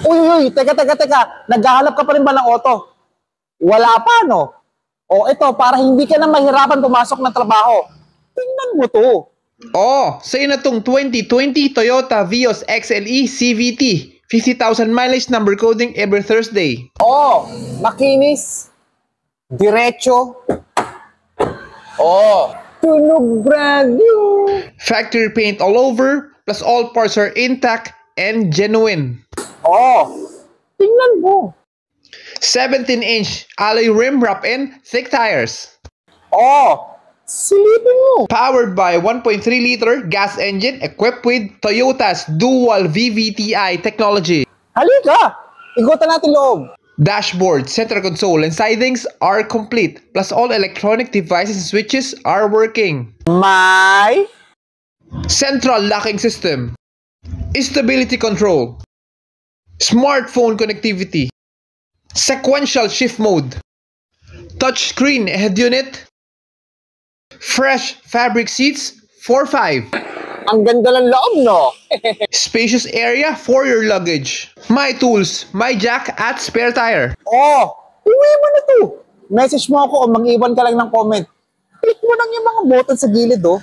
Uy, teka. Naghahanap ka pa rin ba ng auto? Wala pa, no? O, ito, para hindi ka na mahirapan pumasok ng trabaho. Tingnan mo to. Oh, sa'yo na tong 2020 Toyota Vios XLE CVT. 50,000 mileage, number coding every Thursday. Oh, makinis. Diretso. Oh, tunog brand new. Factory paint all over, plus all parts are intact and genuine. Oh, tingnan mo. 17-inch alloy rim wrap in thick tires. Oh, silipin mo. Powered by 1.3-liter gas engine equipped with Toyota's dual VVTi technology. Halika, igutan natin loob. Dashboard, center console, and sidings are complete. Plus all electronic devices and switches are working. May Central locking system. Stability control. Smartphone connectivity. Sequential shift mode. Touchscreen head unit. Fresh fabric seats 4-5. ang ganda ng loob, no? Spacious area for your luggage. My tools, my jack at spare tire. Oh, iwi mo na to. Message mo ako o mag-iwan ka lang ng comment. Click mo lang yung mga button sa gilid, oh.